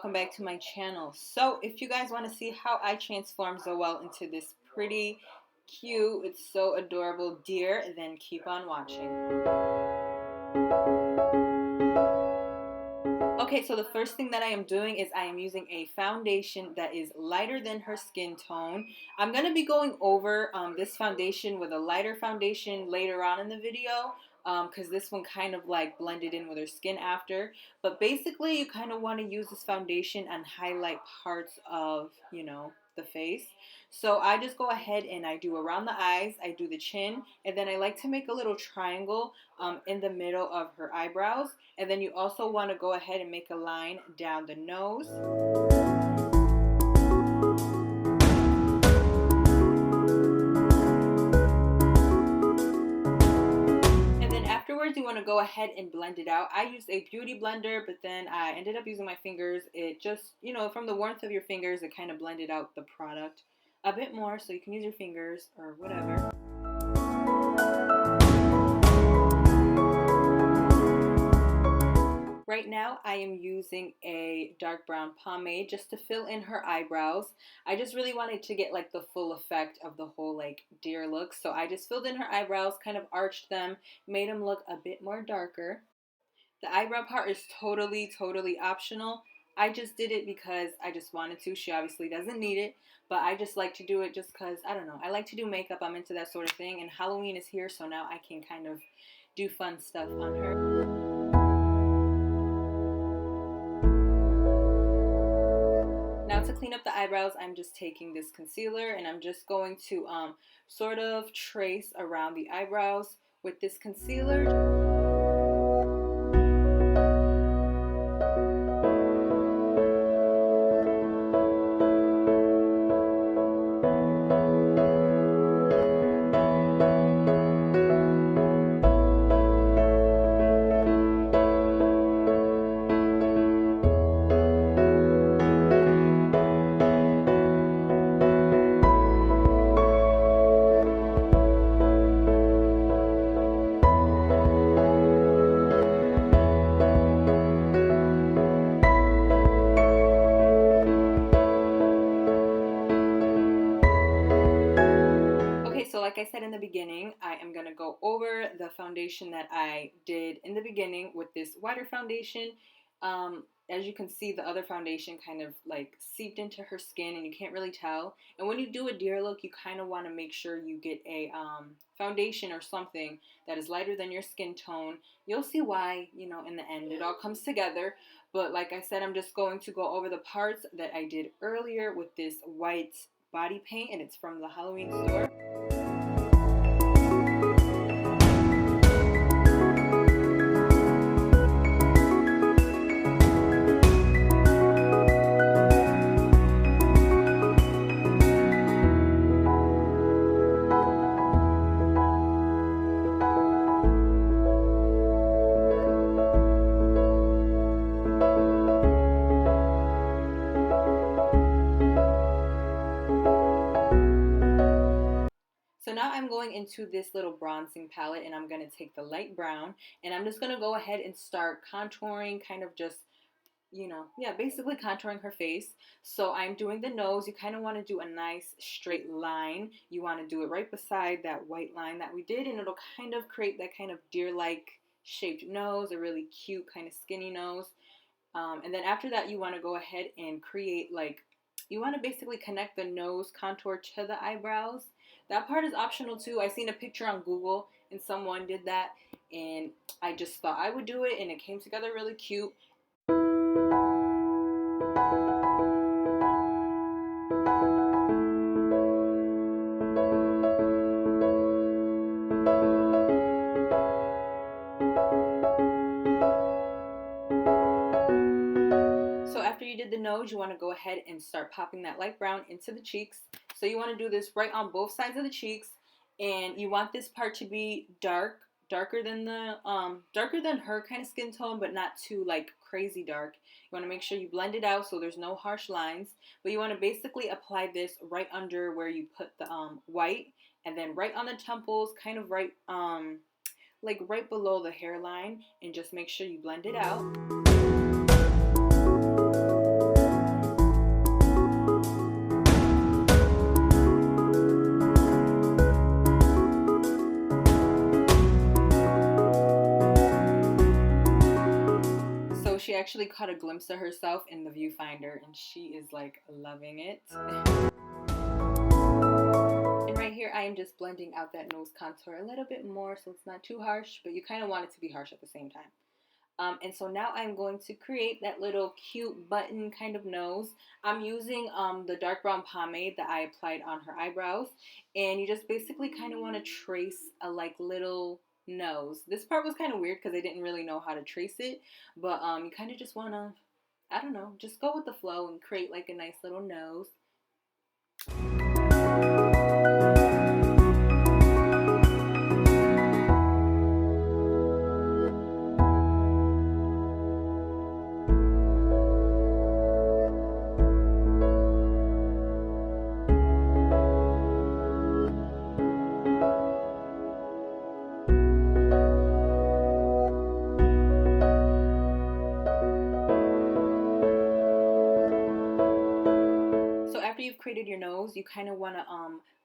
welcome back to my channel. So if you guys want to see how I transform Zoelle into this pretty cute, it's so adorable deer, then keep on watching. Okay, so the first thing that I am doing is I am using a foundation that is lighter than her skin tone. I'm going to be going over this foundation with a lighter foundation later on in the video because this one kind of like blended in with her skin after. But basically you kind of want to use this foundation and highlight parts of, the face. So I just go ahead and I do around the eyes, I do the chin, and then I like to make a little triangle in the middle of her eyebrows. And then you also want to go ahead and make a line down the nose. And then afterwards you want to go ahead and blend it out. I used a beauty blender, but then I ended up using my fingers. It just, from the warmth of your fingers, it kind of blended out the product a bit more, so you can use your fingers or whatever. Right now I am using a dark brown pomade just to fill in her eyebrows. I just really wanted to get like the full effect of the whole like deer look. So I just filled in her eyebrows, kind of arched them, made them look a bit more darker. The eyebrow part is totally optional. I just did it because I just wanted to. She obviously doesn't need it, but I just like to do it just because, I don't know, I like to do makeup. I'm into that sort of thing, and Halloween is here, so now I can kind of do fun stuff on her. Now to clean up the eyebrows, I'm just taking this concealer and I'm just going to sort of trace around the eyebrows with this concealer. Like I said in the beginning, I am going to go over the foundation that I did in the beginning with this whiter foundation. As you can see, the other foundation kind of like seeped into her skin and you can't really tell. And when you do a deer look, you kind of want to make sure you get a foundation or something that is lighter than your skin tone. You'll see why, in the end, it all comes together. But like I said, I'm just going to go over the parts that I did earlier with this white body paint, and it's from the Halloween store. So now I'm going into this little bronzing palette and I'm going to take the light brown and I'm just going to go ahead and start contouring, kind of just, basically contouring her face. So I'm doing the nose. You kind of want to do a nice straight line. You want to do it right beside that white line that we did, and it'll kind of create that kind of deer-like shaped nose, a really cute kind of skinny nose. And then after that, you want to go ahead and create you want to basically connect the nose contour to the eyebrows. That part is optional too. I seen a picture on Google and someone did that, and I just thought I would do it, and it came together really cute. So after you did the nose, you want to go ahead and start popping that light brown into the cheeks. So you want to do this right on both sides of the cheeks, and you want this part to be darker than her kind of skin tone, but not too like crazy dark. You want to make sure you blend it out so there's no harsh lines, but you want to basically apply this right under where you put the white, and then right on the temples, kind of right like right below the hairline, and just make sure you blend it out. she actually caught a glimpse of herself in the viewfinder, and she is like loving it. And right here, I am just blending out that nose contour a little bit more so it's not too harsh, but you kind of want it to be harsh at the same time. And so now I'm going to create that little cute button kind of nose. I'm using the dark brown pomade that I applied on her eyebrows. And you just basically kind of want to trace a like little nose. This part was kind of weird because I didn't really know how to trace it. But you kind of just want to, I don't know, just go with the flow and create like a nice little nose. So after you've created your nose, you kind of want to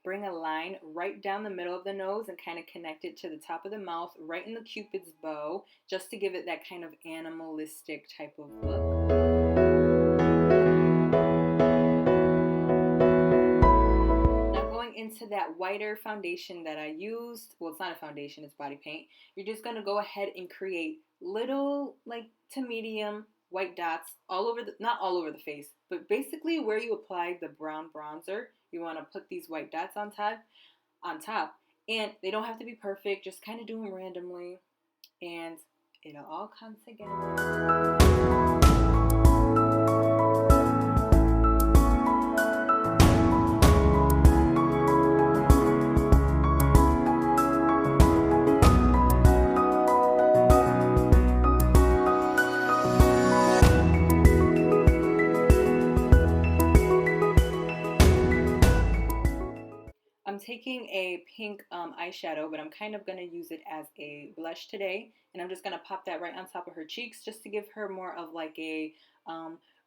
bring a line right down the middle of the nose and kind of connect it to the top of the mouth, right in the Cupid's bow, just to give it that kind of animalistic type of look. Now going into that whiter foundation that I used, well, it's not a foundation, it's body paint. You're just going to go ahead and create little, like to medium white dots all over the, not all over the face, but basically where you applied the brown bronzer, you want to put these white dots on top. And they don't have to be perfect, just kind of do them randomly and it'll all come together. I'm taking a pink eyeshadow, but I'm kind of going to use it as a blush today. And I'm just going to pop that right on top of her cheeks just to give her more of like a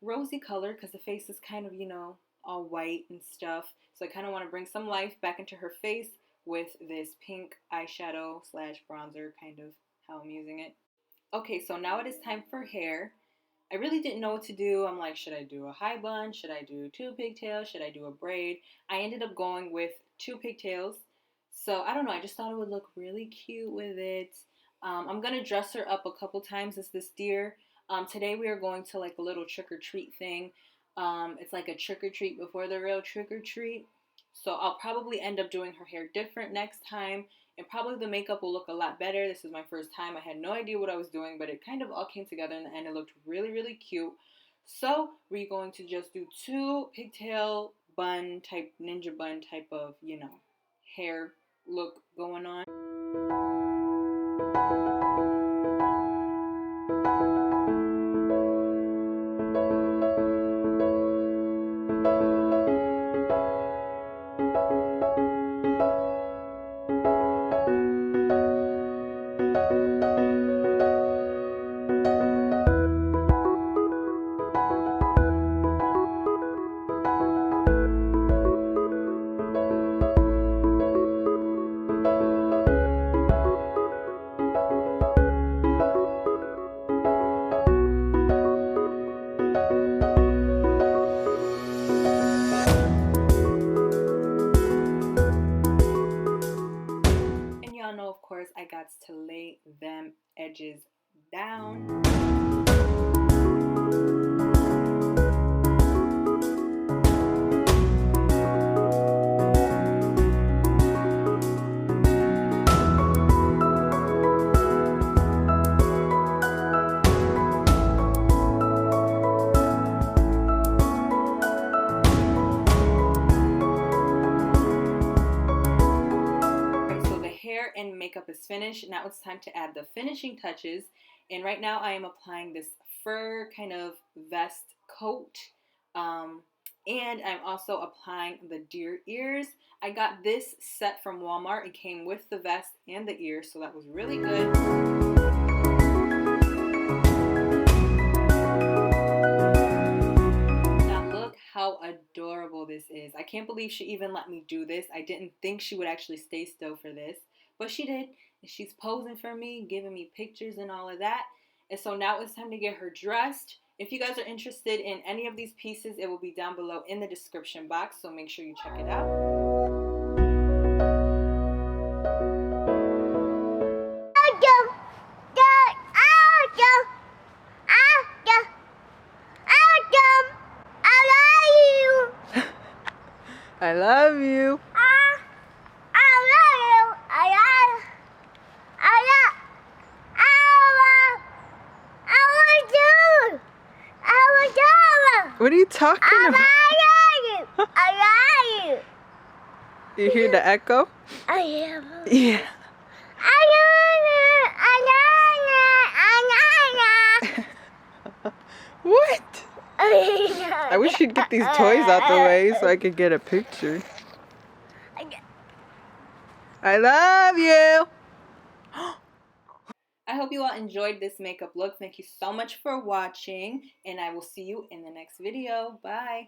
rosy color because the face is kind of, you know, all white and stuff. So I kind of want to bring some life back into her face with this pink eyeshadow slash bronzer, kind of how I'm using it. Okay, so now it is time for hair. I really didn't know what to do. I'm like, should I do a high bun? Should I do two pigtails? Should I do a braid? I ended up going with two pigtails. So I don't know. I just thought it would look really cute with it. I'm going to dress her up a couple times as this deer. Today we are going to like a little trick-or-treat thing. It's like a trick-or-treat before the real trick-or-treat. So I'll probably end up doing her hair different next time. And probably the makeup will look a lot better. This is my first time. I had no idea what I was doing, but it kind of all came together in the end. It looked really, really cute. So we're going to just do two pigtail bun type, ninja bun type of, you know, hair look going on. Know, of course, I got to lay them edges down. And makeup is finished. Now it's time to add the finishing touches. And right now I am applying this fur kind of vest coat. And I'm also applying the deer ears. I got this set from Walmart. It came with the vest and the ears, so that was really good. How adorable this is. I can't believe she even let me do this. I didn't think she would actually stay still for this, but she did. She's posing for me, giving me pictures and all of that. And so now it's time to get her dressed. If you guys are interested in any of these pieces, it will be down below in the description box, so make sure you check it out. I love you. What are you talking about? I love you. You hear the echo? I love you. Yeah. What? I wish you'd get these toys out the way so I could get a picture. I love you. I hope you all enjoyed this makeup look. Thank you so much for watching, and I will see you in the next video. Bye.